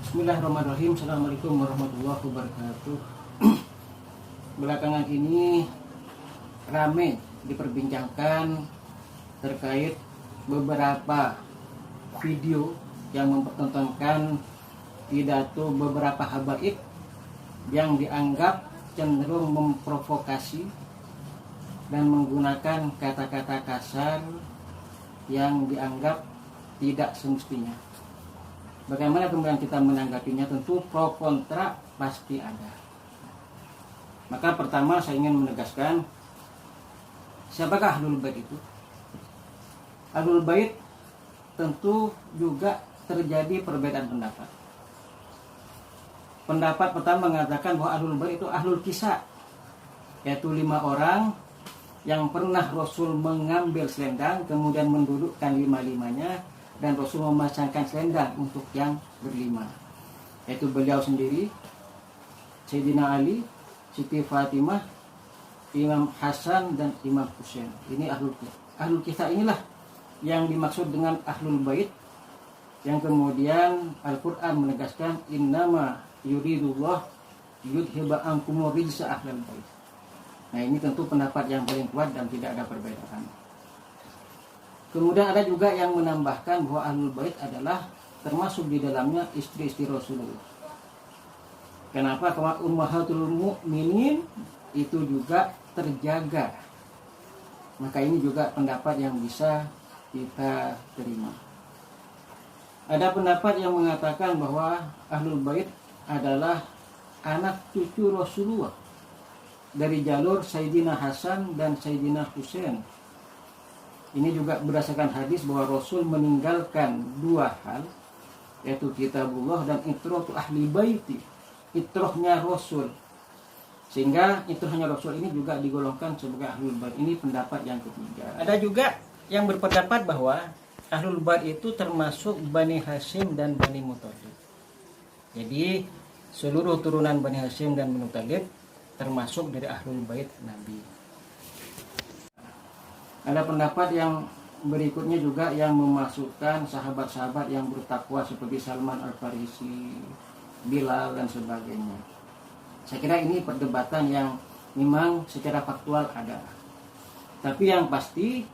Bismillahirrahmanirrahim. Assalamualaikum warahmatullahi wabarakatuh. Belakangan ini ramai diperbincangkan terkait beberapa video yang mempertontonkan pidato beberapa habaib yang dianggap cenderung memprovokasi dan menggunakan kata-kata kasar yang dianggap tidak semestinya. Bagaimana kemudian kita menanggapinya? Tentu pro kontra pasti ada. Maka pertama saya ingin menegaskan, siapakah Ahlul Bait itu? Ahlul Bait tentu juga terjadi perbedaan pendapat. Pendapat pertama mengatakan bahwa Ahlul Bait itu ahlul kisah, yaitu 5 orang yang pernah Rasul mengambil selendang kemudian mendudukkan 5-limanya, dan Rasul memasangkan selendang untuk yang berlima, yaitu beliau sendiri, Sayyidina Ali, Siti Fatimah, Imam Hasan dan Imam Husain. Ini ahlul kisah. Inilah yang dimaksud dengan Ahlul Bait, yang kemudian Al-Quran menegaskan innama yuridullah yudhiba ankumur rijsa ahlal bait. Nah, ini tentu pendapat yang paling kuat dan tidak ada perbedaan. Kemudian ada juga yang menambahkan bahwa Ahlul Bait adalah termasuk di dalamnya istri-istri Rasulullah. Kenapa? Karena ummahatul mukminin itu juga terjaga. Maka ini juga pendapat yang bisa kita terima. Ada pendapat yang mengatakan bahwa Ahlul Bait adalah anak cucu Rasulullah dari jalur Sayyidina Hasan dan Sayyidina Husain. Ini juga berdasarkan hadis bahwa Rasul meninggalkan 2 hal, yaitu kitabullah dan itratu ahli baiti, itrohnya Rasul. Sehingga itrohnya Rasul ini juga digolongkan sebagai Ahlul Bait. Ini pendapat yang ketiga. Ada juga yang berpendapat bahwa Ahlul Bait itu termasuk Bani Hashim dan Bani Muthalib. Jadi seluruh turunan Bani Hashim dan Bani Muthalib termasuk dari Ahlul Bait Nabi. Ada pendapat yang berikutnya juga yang memasukkan sahabat-sahabat yang bertakwa seperti Salman Al-Farisi, Bilal dan sebagainya. Saya kira ini perdebatan yang memang secara faktual ada. Tapi yang pasti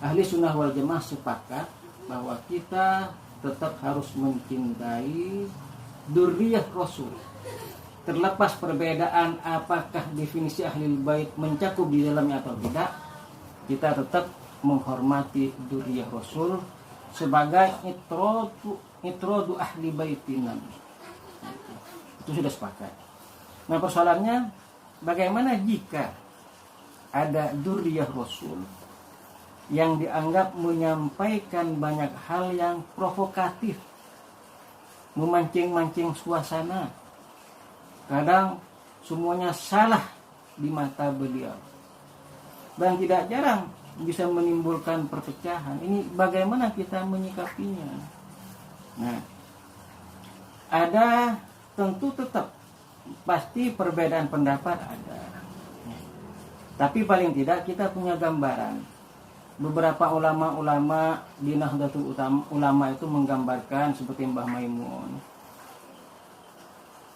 Ahli Sunnah wal Jamaah sepakat bahwa kita tetap harus mencintai dzurriyyah Rasul. Terlepas perbedaan apakah definisi Ahlul Bait mencakup di dalamnya atau tidak, kita tetap menghormati dzurriyyah Rasul sebagai itrodu ahli baitina. Itu sudah sepakat. Nah, persoalannya bagaimana jika ada dzurriyyah Rasul yang dianggap menyampaikan banyak hal yang provokatif, memancing-mancing suasana, kadang semuanya salah di mata beliau, dan tidak jarang bisa menimbulkan perpecahan. Ini bagaimana kita menyikapinya? Nah, ada tentu tetap pasti perbedaan pendapat ada. Tapi paling tidak kita punya gambaran. Beberapa ulama-ulama di Nahdlatul Ulama itu menggambarkan seperti Mbah Maimun,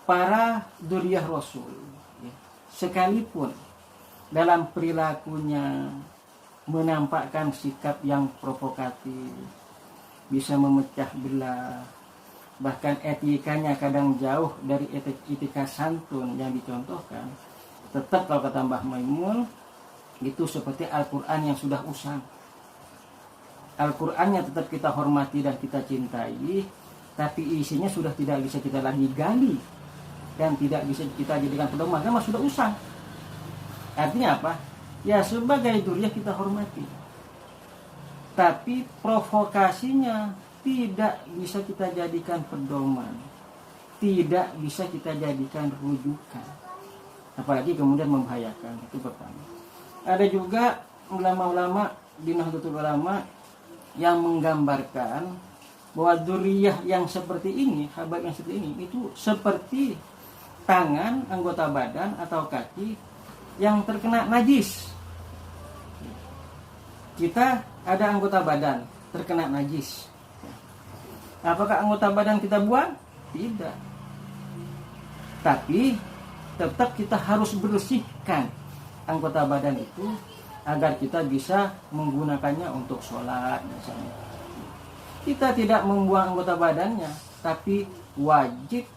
para dzurriyyah Rasul sekalipun dalam perilakunya menampakkan sikap yang provokatif, bisa memecah belah, bahkan etikanya kadang jauh dari etika santun yang dicontohkan, tetap kalau kata Mbah Maimun itu seperti Al-Quran yang sudah usang. Al-Qurannya tetap kita hormati dan kita cintai, tapi isinya sudah tidak bisa kita lagi gali dan tidak bisa kita jadikan pedoman karena sudah usang. Artinya apa? Ya, sebagai dzurriyyah kita hormati, tapi provokasinya tidak bisa kita jadikan pedoman, tidak bisa kita jadikan rujukan, apalagi kemudian membahayakan. Itu pertama. Ada juga ulama-ulama di Nahdlatul Ulama yang menggambarkan bahwa dzurriyyah yang seperti ini, habaib yang seperti ini, itu seperti tangan, anggota badan atau kaki yang terkena najis. Kita ada anggota badan terkena najis, Apakah anggota badan kita buang? Tidak. Tapi tetap kita harus bersihkan anggota badan itu agar kita bisa menggunakannya untuk sholat misalnya. Kita tidak membuang anggota badannya, tapi wajib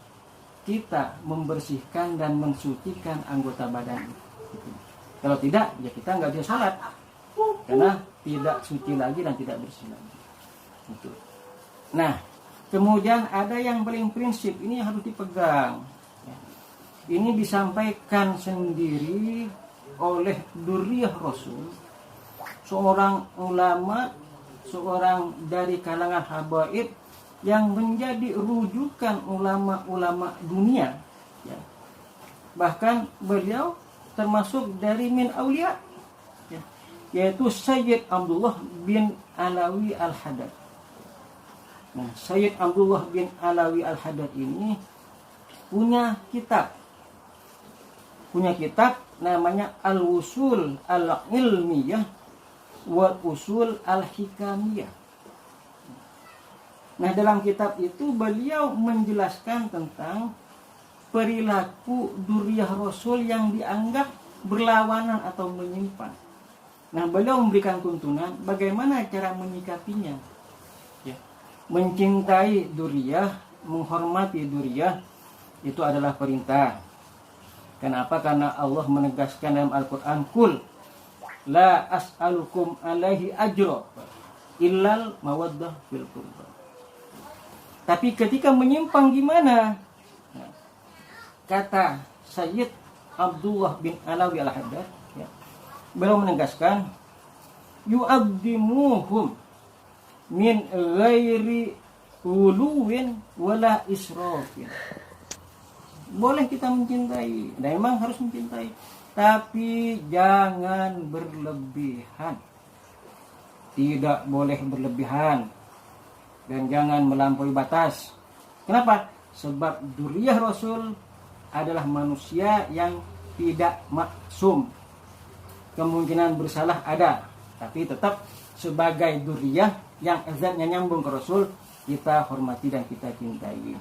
kita membersihkan dan mensucikan anggota badan. Kalau tidak, ya kita nggak bisa sholat, karena tidak suci lagi dan tidak bersih lagi. Gitu. Nah, kemudian ada yang paling prinsip, ini harus dipegang. Ini disampaikan sendiri oleh Durriyah Rasul, seorang ulama, seorang dari kalangan habaib yang menjadi rujukan ulama-ulama dunia. Ya. Bahkan beliau termasuk dari min aulia, ya, yaitu Sayyid Abdullah bin Alawi Al-Haddad. Nah, Sayyid Abdullah bin Alawi Al-Haddad ini punya kitab namanya Al-Usul Al-Ilmiyah wal Usul Al-Hikamiyah. Nah, dalam kitab itu beliau menjelaskan tentang perilaku Durriyah Rasul yang dianggap berlawanan atau menyimpang. Nah, beliau memberikan tuntunan bagaimana cara menyikapinya. Ya. Mencintai Durriyah, menghormati Durriyah itu adalah perintah. Kenapa? Karena Allah menegaskan dalam Al-Quran, Kul la as'alukum alaihi ajra illal mawaddah fil qurba. Tapi ketika menyimpang gimana? Nah, kata Sayyid Abdullah bin Alawi Al-Haddad, ya, beliau menegaskan, yu'abdimuhum min ghairi uluwin wala israfin. Boleh kita mencintai, dan memang harus mencintai, tapi jangan berlebihan. Tidak boleh berlebihan dan jangan melampaui batas. Kenapa? Sebab Durriyah Rasul adalah manusia yang tidak maksum. Kemungkinan bersalah ada, tapi tetap sebagai Durriyah yang zatnya nyambung ke Rasul, kita hormati dan kita cintai.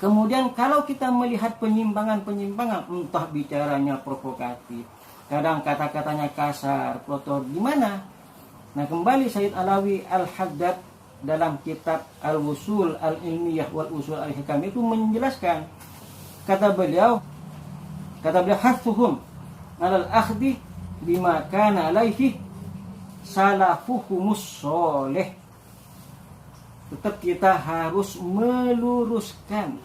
Kemudian kalau kita melihat penyimpangan-penyimpangan, entah bicaranya provokatif, kadang kata-katanya kasar, kotor, gimana? Nah, kembali Sayyid Alawi Al-Haddad dalam kitab Al-Usul Al-Ilmiyah wal Usul Al-Hikam itu menjelaskan, kata beliau hathuhum alal akhdi bima kana alaihi salafuhumus soleh. Tetap kita harus meluruskan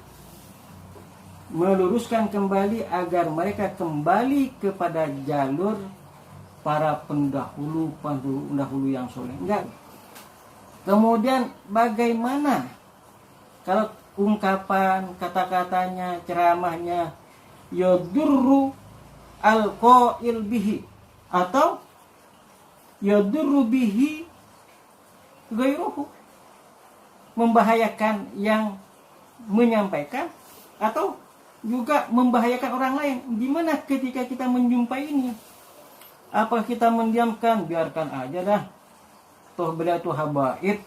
kembali agar mereka kembali kepada jalur para pendahulu yang soleh. Enggak. Kemudian bagaimana kalau ungkapan, kata-katanya, ceramahnya yadurru al-qail bihi atau yadurru bihi ghairuhu, membahayakan yang menyampaikan atau juga membahayakan orang lain. Gimana ketika kita menjumpai ini? Apa kita mendiamkan? Biarkan aja dah. Toh beliau itu habaib.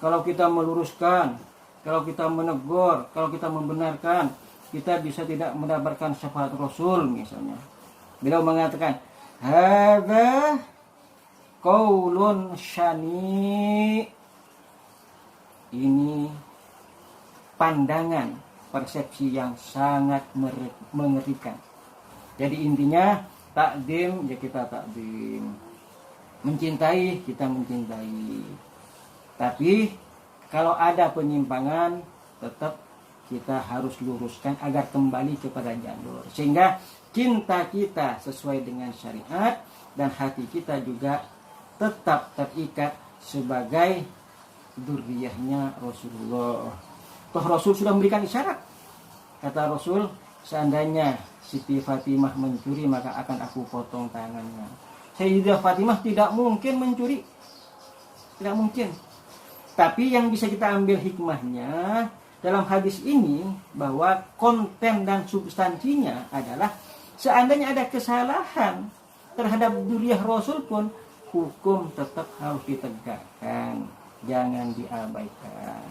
Kalau kita meluruskan, kalau kita menegur, kalau kita membenarkan, kita bisa tidak mendapatkan syafaat Rasul misalnya. Beliau mengatakan, hadza qaulun syani. Ini pandangan, persepsi yang sangat mengerikan. Jadi intinya takdim, ya kita takdim. Mencintai, kita mencintai. Tapi kalau ada penyimpangan, tetap kita harus luruskan agar kembali kepada jalur. Sehingga cinta kita sesuai dengan syariat dan hati kita juga tetap terikat sebagai Durriyahnya Rasulullah. Toh Rasul sudah memberikan isyarat. Kata Rasul, seandainya Siti Fatimah mencuri, maka akan aku potong tangannya. Sayyidah Fatimah tidak mungkin mencuri. Tidak mungkin. Tapi yang bisa kita ambil hikmahnya dalam hadis ini, bahwa konten dan substansinya adalah seandainya ada kesalahan terhadap Durriyah Rasul pun, hukum tetap harus ditegakkan. jangan diabaikan.